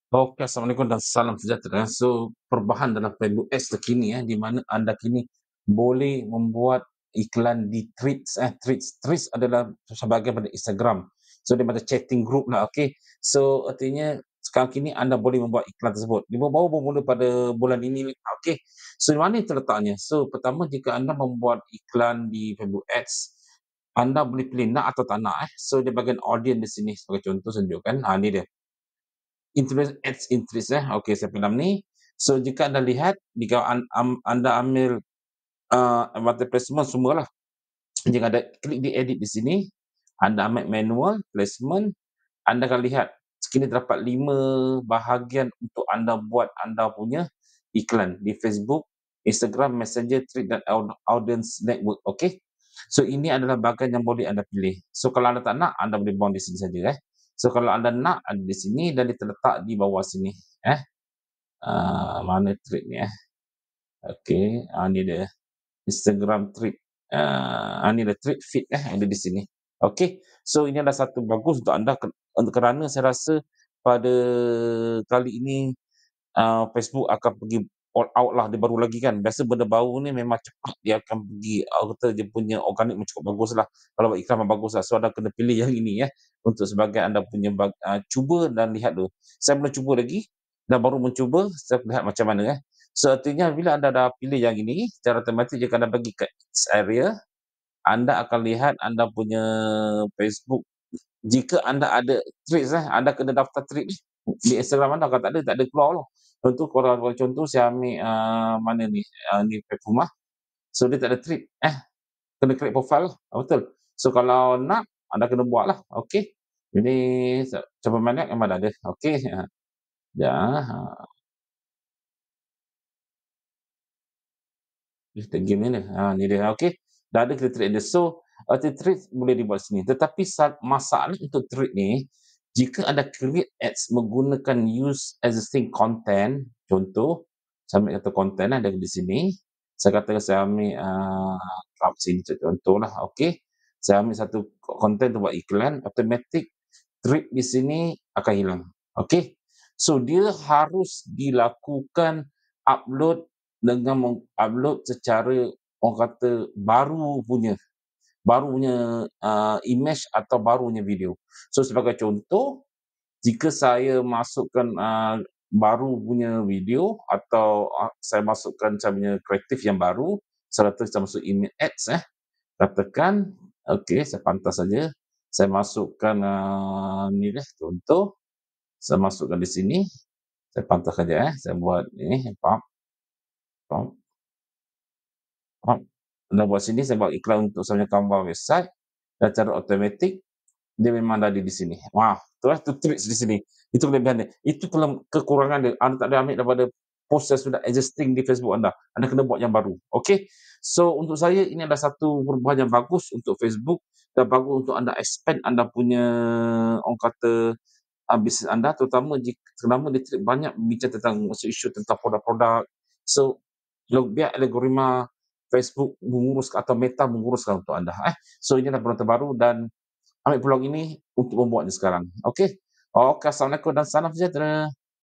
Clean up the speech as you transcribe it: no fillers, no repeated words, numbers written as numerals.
Okey, Assalamualaikum dan salam sejahtera. So, perubahan dalam Facebook Ads terkini di mana anda kini boleh membuat iklan di Threads Threads adalah sebahagian daripada Instagram. So, dia macam chatting group lah, okey. So, artinya sekarang kini anda boleh membuat iklan tersebut. Dia baru bermula pada bulan ini, okey. So, di mana terletaknya? So, pertama jika anda membuat iklan di Facebook Ads, anda boleh pilih nak atau tak nak. So, di bahagian audience di sini sebagai contoh saya tunjukkan, ni dia. Interest ads interest okey saya pinjam ni. So jika anda lihat jika anda ambil, advertisement placement semualah. Jika ada klik di edit di sini, anda ambil manual placement, anda akan lihat sekini terdapat 5 bahagian untuk anda buat anda punya iklan di Facebook, Instagram, Messenger, Threads dan Audience Network, okey. So ini adalah bahagian yang boleh anda pilih. So kalau anda tak nak, anda boleh buang di sini saja. So kalau anda nak ada di sini dan dia terletak di bawah sini, eh. Mana thread ni. Okey, ni dia Instagram thread. Ni dia thread feed ada di sini. Okey, so ini adalah satu bagus untuk anda kerana saya rasa pada kali ini, Facebook akan pergi all out lah, dia baru lagi kan. Biasa benda baru ni memang cepat dia akan pergi, orang kata dia punya organik memang cukup baguslah. Kalau buat iklan memang baguslah. So anda kena pilih yang ini untuk sebagai anda punya cuba dan lihat dulu. Saya belum cuba lagi dan baru mencuba, saya lihat macam mana. So artinya bila anda dah pilih yang ini, secara otomatik jika anda pergi ke X area, anda akan lihat anda punya Facebook. Jika anda ada Threads anda kena daftar Threads di Instagram anda. Kalau tak ada keluar lah. Contoh saya ambil, mana ni, ni platform so dia tak ada Threads kena create profile lah, betul. So kalau nak, anda kena buat lah, okey. Jadi coba mana memang dah ada, okey. Dah, kita game mana, ni dia, okey. Dah ada kita Threads dia. So, Threads boleh dibuat sini. Tetapi masalah untuk Threads ni, jika anda create ads menggunakan use existing content, contoh, saya ambil kata content ada di sini. Saya katakan saya ambil, club sini contohlah, okey. Saya ambil satu content untuk buat iklan, automatic Threads di sini akan hilang, okey. So, dia harus dilakukan upload dengan mengupload secara orang kata baru punya, image atau baru punya video. So sebagai contoh, jika saya masukkan, baru punya video atau, saya masukkan saya punya kreatif yang baru, saya kata saya masuk image ads katakan, okey saya pantas saja, saya masukkan, ni deh contoh, saya masukkan di sini, saya pantas saja saya buat ni, pop. Dan buat sini saya buat iklan untuk saya punya gambar website dan cara automatik dia memang dah ada di sini. Wah, tu tricks di sini. Itu kelebihan dia. Itu kekurangan dia. Anda tak boleh ambil daripada post yang sudah existing di Facebook anda. Anda kena buat yang baru. Okey. So untuk saya ini adalah satu perubahan yang bagus untuk Facebook dan bagus untuk anda expand anda punya orang kata bisnes anda terutama selama dia banyak bincang tentang isu tentang produk-produk. So biar algoritma Facebook menguruskan atau Meta menguruskan untuk anda. So ini adalah peluang terbaru dan ambil peluang ini untuk membuatnya sekarang. Okey. Okey, Assalamualaikum dan salam sejahtera.